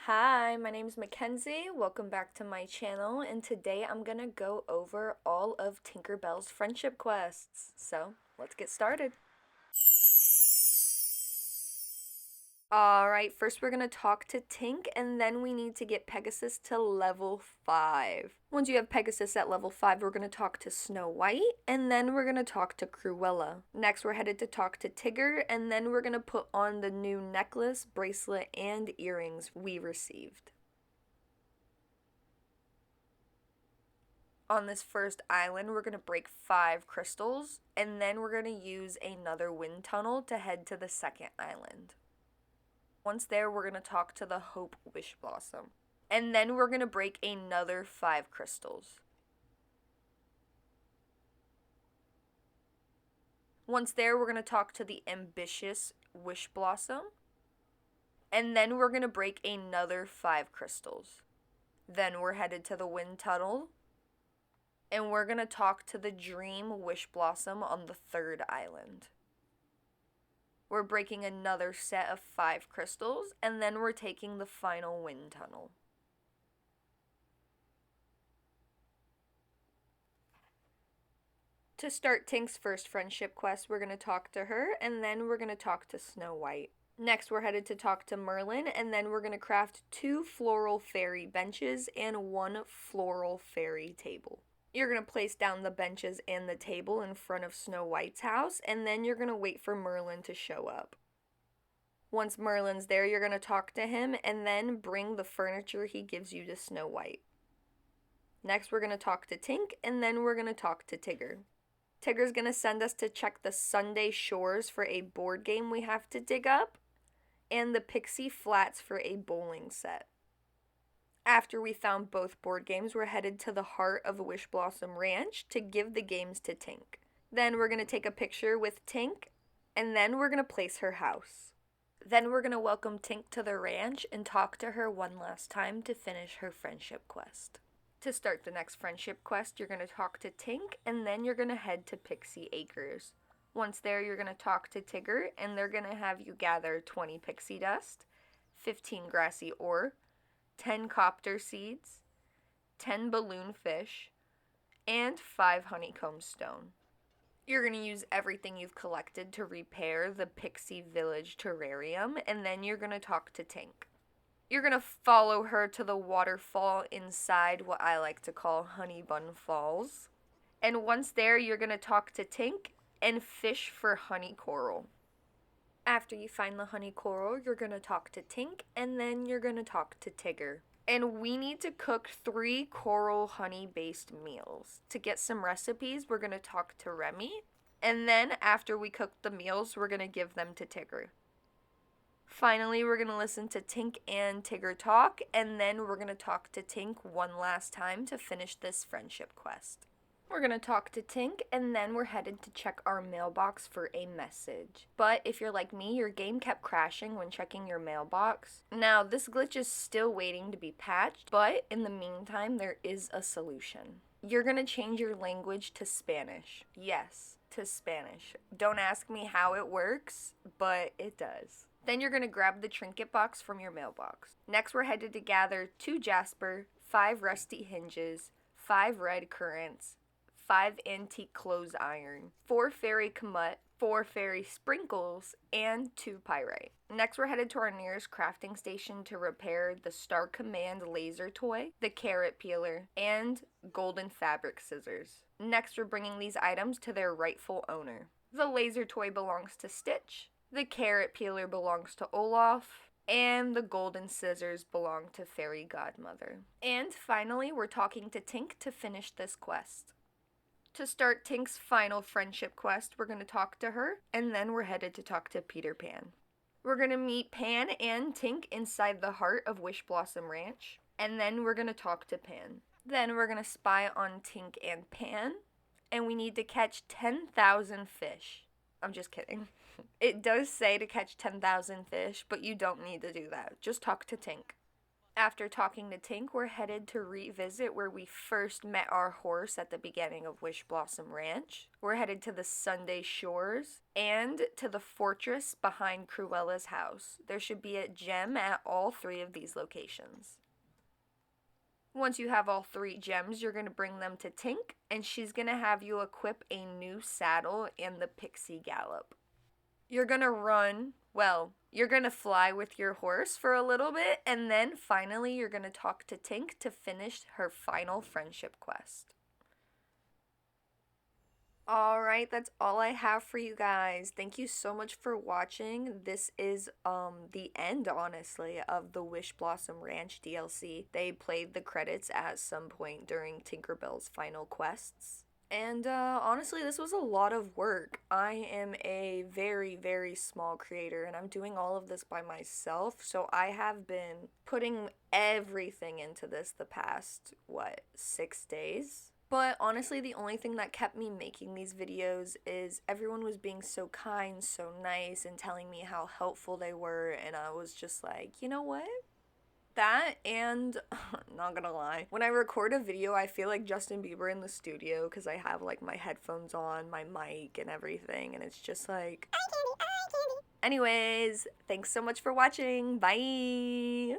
Hi, my name's Mackenzie. Welcome back to my channel, and today I'm gonna go over all of Tinkerbell's friendship quests. So, let's get started. Alright, first we're gonna talk to Tink, and then we need to get Pegasus to level 5. Once you have Pegasus at level 5, we're gonna talk to Snow White, and then we're gonna talk to Cruella. Next, we're headed to talk to Tigger, and then we're gonna put on the new necklace, bracelet, and earrings we received. On this first island, we're going to break 5 crystals, and then we're going to use another wind tunnel to head to the second island. Once there, we're going to talk to the Hope Wish Blossom. And then we're going to break another 5 crystals. Once there, we're going to talk to the Ambitious Wish Blossom. And then we're going to break another 5 crystals. Then we're headed to the wind tunnel. And we're going to talk to the Dream Wish Blossom on the third island. We're breaking another set of 5 crystals, and then we're taking the final wind tunnel. To start Tink's first friendship quest, we're going to talk to her, and then we're going to talk to Snow White. Next, we're headed to talk to Merlin, and then we're going to craft 2 floral fairy benches and 1 floral fairy table. You're going to place down the benches and the table in front of Snow White's house, and then you're going to wait for Merlin to show up. Once Merlin's there, you're going to talk to him and then bring the furniture he gives you to Snow White. Next, we're going to talk to Tink, and then we're going to talk to Tigger. Tigger's going to send us to check the Sunday Shores for a board game we have to dig up, and the Pixie Flats for a bowling set. After we found both board games, we're headed to the heart of Wish Blossom Ranch to give the games to Tink. Then we're going to take a picture with Tink, and then we're going to place her house. Then we're going to welcome Tink to the ranch and talk to her one last time to finish her friendship quest. To start the next friendship quest, you're going to talk to Tink, and then you're going to head to Pixie Acres. Once there, you're going to talk to Tigger, and they're going to have you gather 20 pixie dust, 15 grassy ore, 10 copter seeds, 10 balloon fish, and 5 honeycomb stone. You're going to use everything you've collected to repair the Pixie Village terrarium, and then you're going to talk to Tink. You're going to follow her to the waterfall inside what I like to call Honey Bun Falls. And once there, you're going to talk to Tink and fish for honey coral. After you find the honey coral, you're going to talk to Tink, and then you're going to talk to Tigger. And we need to cook 3 coral honey-based meals. To get some recipes, we're going to talk to Remy. And then after we cook the meals, we're going to give them to Tigger. Finally, we're going to listen to Tink and Tigger talk, and then we're going to talk to Tink one last time to finish this friendship quest. We're going to talk to Tink, and then we're headed to check our mailbox for a message. But if you're like me, your game kept crashing when checking your mailbox. Now, this glitch is still waiting to be patched, but in the meantime, there is a solution. You're going to change your language to Spanish. Yes, to Spanish. Don't ask me how it works, but it does. Then you're going to grab the trinket box from your mailbox. Next, we're headed to gather 2 jasper, 5 rusty hinges, 5 red currants, 5 antique clothes iron, 4 fairy kamut, 4 fairy sprinkles, and 2 pyrite. Next, we're headed to our nearest crafting station to repair the Star Command laser toy, the carrot peeler, and golden fabric scissors. Next, we're bringing these items to their rightful owner. The laser toy belongs to Stitch, the carrot peeler belongs to Olaf, and the golden scissors belong to Fairy Godmother. And finally, we're talking to Tink to finish this quest. To start Tink's final friendship quest, we're going to talk to her, and then we're headed to talk to Peter Pan. We're going to meet Pan and Tink inside the heart of Wish Blossom Ranch, and then we're going to talk to Pan. Then we're going to spy on Tink and Pan, and we need to catch 10,000 fish. I'm just kidding. It does say to catch 10,000 fish, but you don't need to do that. Just talk to Tink. After talking to Tink, we're headed to revisit where we first met our horse at the beginning of Wish Blossom Ranch. We're headed to the Sunday Shores and to the fortress behind Cruella's house. There should be a gem at all three of these locations. Once you have all three gems, you're going to bring them to Tink, and she's going to have you equip a new saddle and the pixie gallop. You're going to run, well, you're going to fly with your horse for a little bit, and then finally you're going to talk to Tink to finish her final friendship quest. Alright, that's all I have for you guys. Thank you so much for watching. This is the end, honestly, of the Wish Blossom Ranch DLC. They played the credits at some point during Tinkerbell's final quests. And honestly, this was a lot of work. I am a very, very small creator, and I'm doing all of this by myself. So I have been putting everything into this the past, 6 days? But honestly, the only thing that kept me making these videos is everyone was being so kind, so nice, and telling me how helpful they were, and I was just like, you know what? That and, not gonna lie, when I record a video, I feel like Justin Bieber in the studio because I have like my headphones on, my mic, and everything, and it's just like, anyways, thanks so much for watching. Bye!